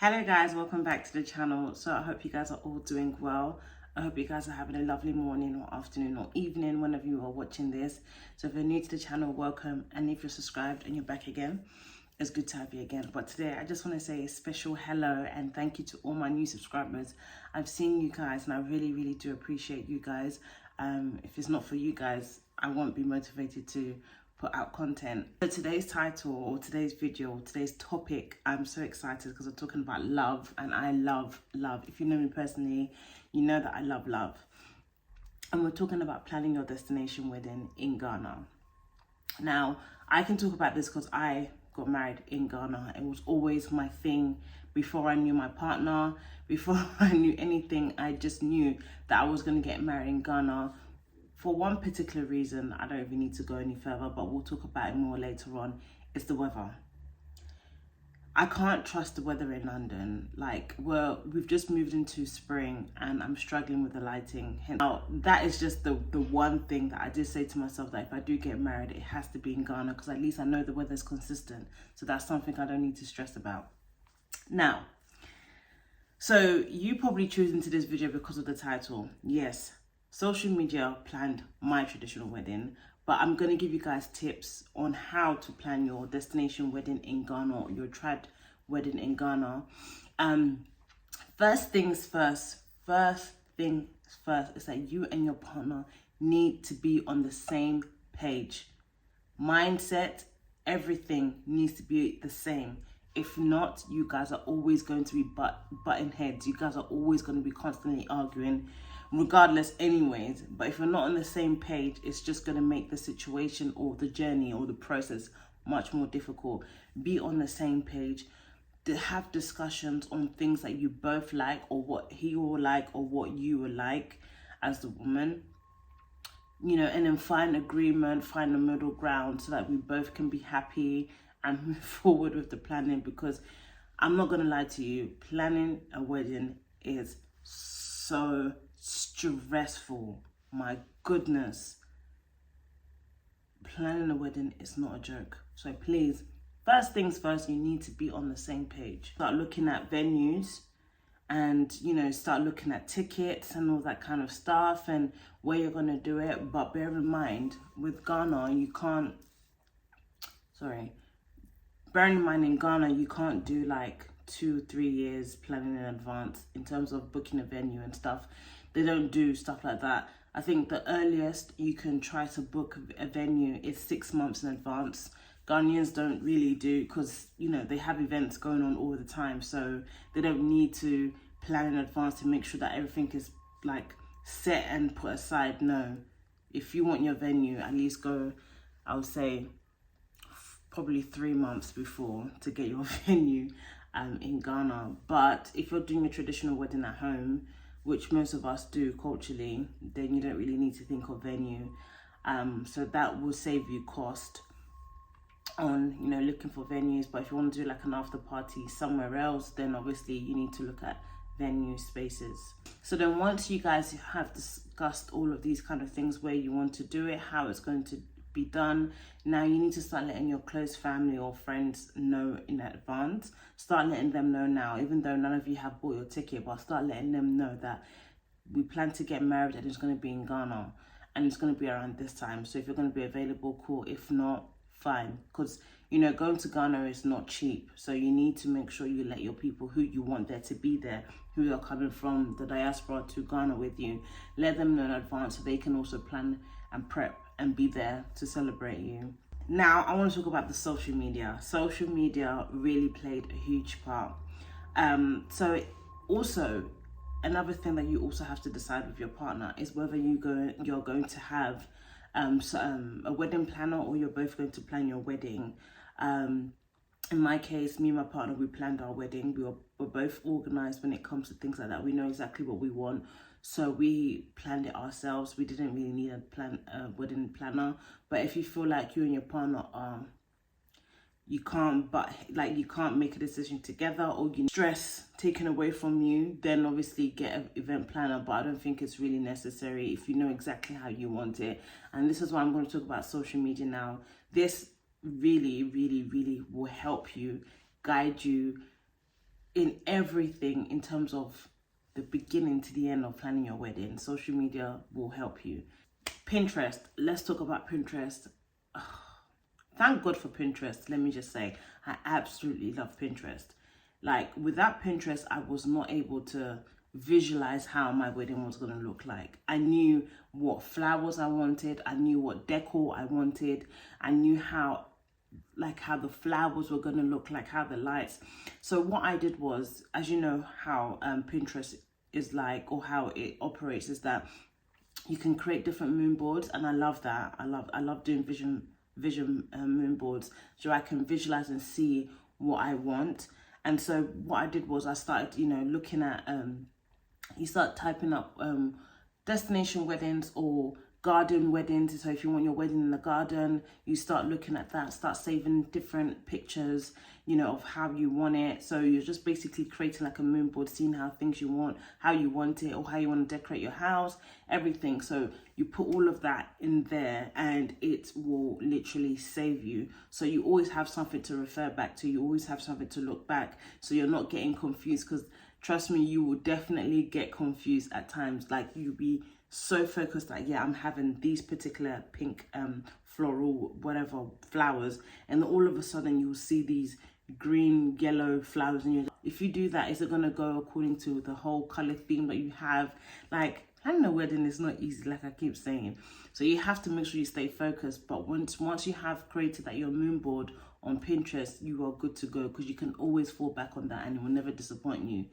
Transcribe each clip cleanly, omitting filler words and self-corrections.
Hello guys, welcome back to the channel. So I hope you guys are all doing well. I hope you guys are having a lovely morning or afternoon or evening whenever you are watching this. So if you're new to the channel, welcome, and if you're subscribed and you're back again, it's good to have you again. But today I just want to say a special hello and thank you to all my new subscribers. I've seen you guys and I really do appreciate you guys. If it's not for you guys, I won't be motivated to put out content. So today's title or today's video or today's topic, I'm so excited because we're talking about love, and I love. If you know me personally, you know that I love love. And we're talking about planning your destination wedding in Ghana. Now, I can talk about this because I got married in Ghana. It was always my thing before I knew my partner, before I knew anything. I just knew that I was going to get married in Ghana. For one particular reason, I don't even need to go any further, but we'll talk about it more later on, is the weather. I can't trust the weather in London. Like, we've just moved into spring and I'm struggling with the lighting. Now, that is just the one thing that I did say to myself, that if I do get married, it has to be in Ghana because at least I know the weather's consistent. So that's something I don't need to stress about. Now, so you probably choose into this video because of the title. Yes. Social media planned my traditional wedding, but I'm going to give you guys tips on how to plan your destination wedding in Ghana or your trad wedding in Ghana. First thing first is that you and your partner need to be on the same page. Mindset, everything needs to be the same. If not, you guys are always going to be butting heads. You guys are always going to be constantly arguing, regardless anyways. But if you're not on the same page, it's just going to make the situation or the journey or the process much more difficult. Be on the same page. To have discussions on things that you both like, or what he will like, or what you will like as the woman. You know, and then find agreement, find a middle ground so that we both can be happy and move forward with the planning. Because I'm not going to lie to you, planning a wedding is so stressful. My goodness. Planning a wedding is not a joke. So please, first things first, you need to be on the same page. Start looking at venues and, you know, start looking at tickets and all that kind of stuff and where you're going to do it. But bear in mind, with Ghana, bearing in mind in Ghana, you can't do like 2-3 years planning in advance in terms of booking a venue and stuff. They don't do stuff like that. I think the earliest you can try to book a venue is 6 months in advance. Ghanaians don't really do, because, you know, they have events going on all the time. So they don't need to plan in advance to make sure that everything is like set and put aside. No. If you want your venue, at least go, I would say, probably 3 months before to get your venue in Ghana. But if you're doing a traditional wedding at home, which most of us do culturally, then you don't really need to think of venue. So that will save you cost on, you know, looking for venues. But if you want to do like an after party somewhere else, then obviously you need to look at venue spaces. So then once you guys have discussed all of these kind of things, where you want to do it, how it's going to be done, now you need to start letting your close family or friends know in advance. Start letting them know now, even though none of you have bought your ticket, but start letting them know that we plan to get married and it's going to be in Ghana and it's going to be around this time. So if you're going to be available, cool. If not, fine. Because, you know, going to Ghana is not cheap. So you need to make sure you let your people who you want there to be there, who are coming from the diaspora to Ghana with you, let them know in advance so they can also plan and prep and be there to celebrate you. Now, I want to talk about the social media. Social media really played a huge part. So also, another thing that you also have to decide with your partner is whether you're going to have a wedding planner or you're both going to plan your wedding. In my case, me and my partner, we planned our wedding. We're both organized when it comes to things like that. We know exactly what we want. So we planned it ourselves. We didn't really need a wedding planner. But if you feel like you and your partner are, you can't make a decision together, or you stress taken away from you, then obviously get an event planner. But I don't think it's really necessary if you know exactly how you want it. And this is why I'm going to talk about social media now. This really will help you, guide you, in everything in terms of the beginning to the end of planning your wedding. Social media will help you. Pinterest, let's talk about Pinterest. Thank God for Pinterest. Let me just say, I absolutely love Pinterest. Like, without Pinterest, I was not able to visualize how my wedding was going to look like. I knew what flowers I wanted. I knew what decor I wanted. I knew how the flowers were going to look like, how the lights. So what I did was, as you know how Pinterest is like, or how it operates, is that you can create different mood boards, and I love that. I love doing vision mood boards, so I can visualize and see what I want. And so what I did was I started, looking at you start typing up destination weddings or garden weddings. So if you want your wedding in the garden, you start looking at that, start saving different pictures, of how you want it. So you're just basically creating like a mood board, seeing how things you want, how you want it, or how you want to decorate your house, everything. So you put all of that in there, and it will literally save you. So you always have something to refer back to. You always have something to look back, so you're not getting confused, because trust me, you will definitely get confused at times. Like, you'll be so focused, like, yeah, I'm having these particular pink floral whatever flowers, and then all of a sudden you'll see these green, yellow flowers, and if you do that, is it going to go according to the whole color theme that you have? Like, planning a wedding is not easy, like I keep saying. So you have to make sure you stay focused. But once you have created that your mood board on Pinterest, you are good to go, because you can always fall back on that and it will never disappoint you.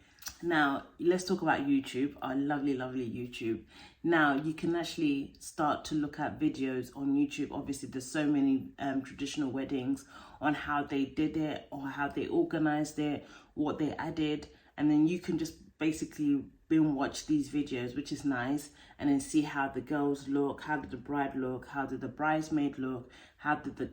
Now, let's talk about YouTube, our lovely, lovely YouTube. Now, you can actually start to look at videos on YouTube. Obviously, there's so many traditional weddings, on how they did it, or how they organized it, what they added. And then you can just basically binge watch these videos, which is nice, and then see how the girls look, how did the bride look, how did the bridesmaid look, how did the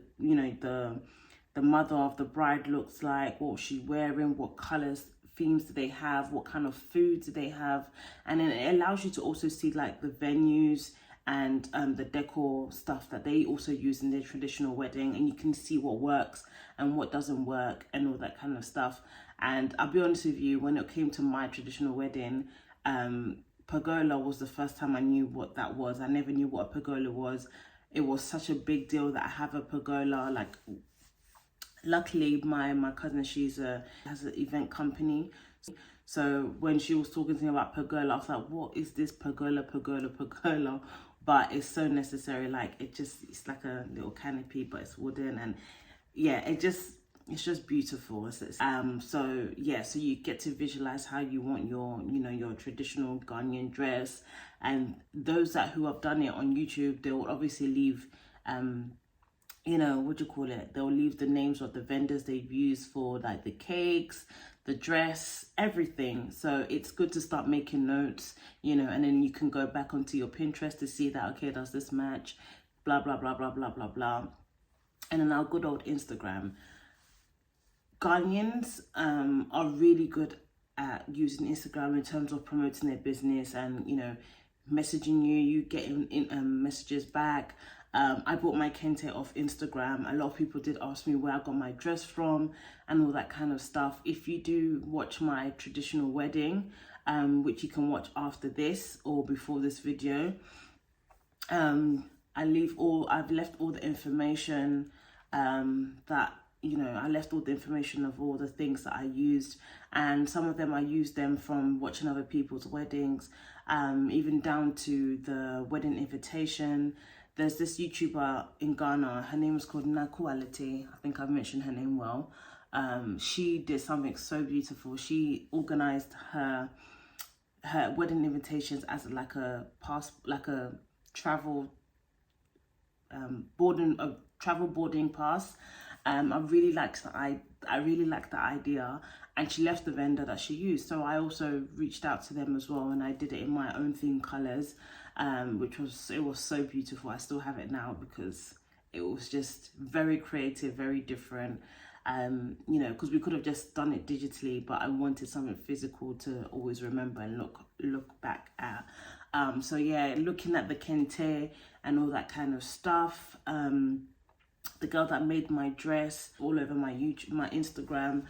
mother of the bride looks like, what was she wearing, what colors, themes do they have, what kind of foods do they have. And then it allows you to also see like the venues and the decor stuff that they also use in their traditional wedding, and you can see what works and what doesn't work and all that kind of stuff. And I'll be honest with you, when it came to my traditional wedding, pergola was the first time I knew what that was. I never knew what a pergola was. It was such a big deal that I have a pergola. Like, luckily my cousin, has an event company, so when she was talking to me about pergola, I was like, what is this pergola? But it's so necessary. Like, it's like a little canopy, but it's wooden, and yeah, it's just beautiful. So you get to visualize how you want your traditional Ghanaian dress. And those who have done it on YouTube, they will obviously leave they'll leave the names of the vendors they've used for like the cakes, the dress, everything. So it's good to start making notes, and then you can go back onto your Pinterest to see that, okay, does this match, blah, blah, blah, blah, blah, blah, blah. And then our good old Instagram. Ghanaians are really good at using Instagram in terms of promoting their business and, messaging you getting messages back. I bought my kente off Instagram. A lot of people did ask me where I got my dress from and all that kind of stuff. If you do watch my traditional wedding, which you can watch after this or before this video, I've left all the information I left all the information of all the things that I used, and some of them I used them from watching other people's weddings, even down to the wedding invitation. There's this YouTuber in Ghana, her name is called Nakuality. I think I've mentioned her name well. She did something so beautiful. She organized her wedding invitations as like a travel boarding pass. I really liked the idea, and she left the vendor that she used. So I also reached out to them as well, and I did it in my own theme colors, it was so beautiful. I still have it now because it was just very creative, very different. Because we could have just done it digitally, but I wanted something physical to always remember and look back at. Looking at the kente and all that kind of stuff. The girl that made my dress all over my YouTube, my Instagram.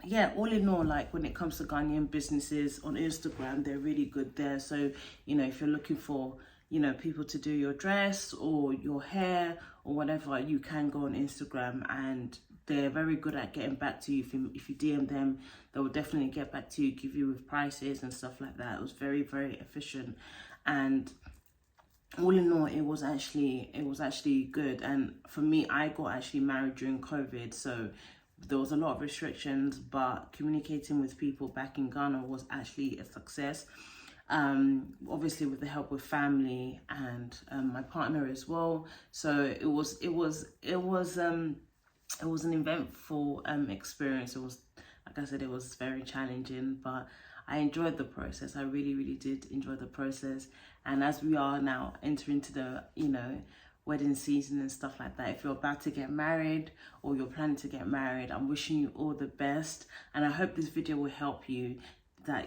yeah, all in all, like when it comes to Ghanaian businesses on Instagram, they're really good there. So, you know, if you're looking for, you know, people to do your dress or your hair or whatever, you can go on Instagram, and they're very good at getting back to you. If you DM them, they will definitely get back to you, give you with prices and stuff like that. It was very, very efficient, and all in all, it was actually good. And for me, I got actually married during COVID, so there was a lot of restrictions, but communicating with people back in Ghana was actually a success. Obviously with the help of family and my partner as well. So it was an eventful experience. It was, like I said, it was very challenging, but I enjoyed the process. I really, really did enjoy the process. And as we are now entering into the, you know, wedding season and stuff like that, if you're about to get married or you're planning to get married, I'm wishing you all the best. And I hope this video will help you,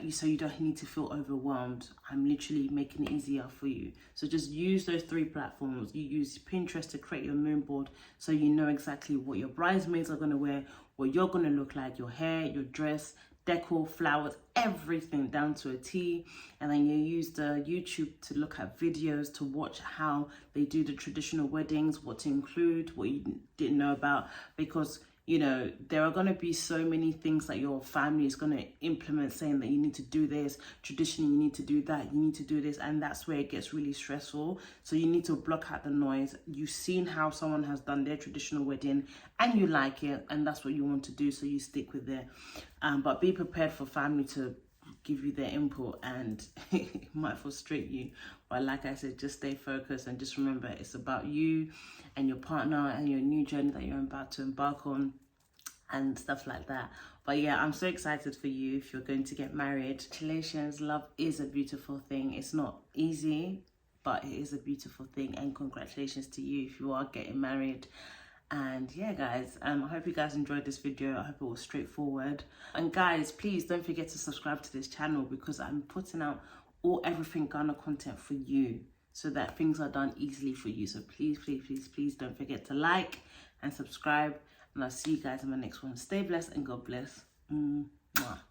so you don't need to feel overwhelmed. I'm literally making it easier for you. So just use those 3 platforms. You use Pinterest to create your mood board, so you know exactly what your bridesmaids are going to wear, what you're going to look like, your hair, your dress, decor, flowers, everything down to a T. And then you use the YouTube to look at videos to watch how they do the traditional weddings, what to include, what you didn't know about, because you know, there are going to be so many things that your family is going to implement, saying that you need to do this, traditionally you need to do that, you need to do this, and that's where it gets really stressful. So you need to block out the noise. You've seen how someone has done their traditional wedding and you like it, and that's what you want to do, so you stick with it. But be prepared for family to give you their input, and it might frustrate you. But like I said, just stay focused and just remember, it's about you and your partner and your new journey that you're about to embark on and stuff like that. But yeah, I'm so excited for you if you're going to get married. Congratulations. Love is a beautiful thing. It's not easy, but it is a beautiful thing, and congratulations to you if you are getting married. And yeah, guys, I hope you guys enjoyed this video. I hope it was straightforward. And guys, please don't forget to subscribe to this channel, because I'm putting out everything Ghana content for you, so that things are done easily for you. So please, please, please, please don't forget to like and subscribe. And I'll see you guys in my next one. Stay blessed and God bless. Mwah.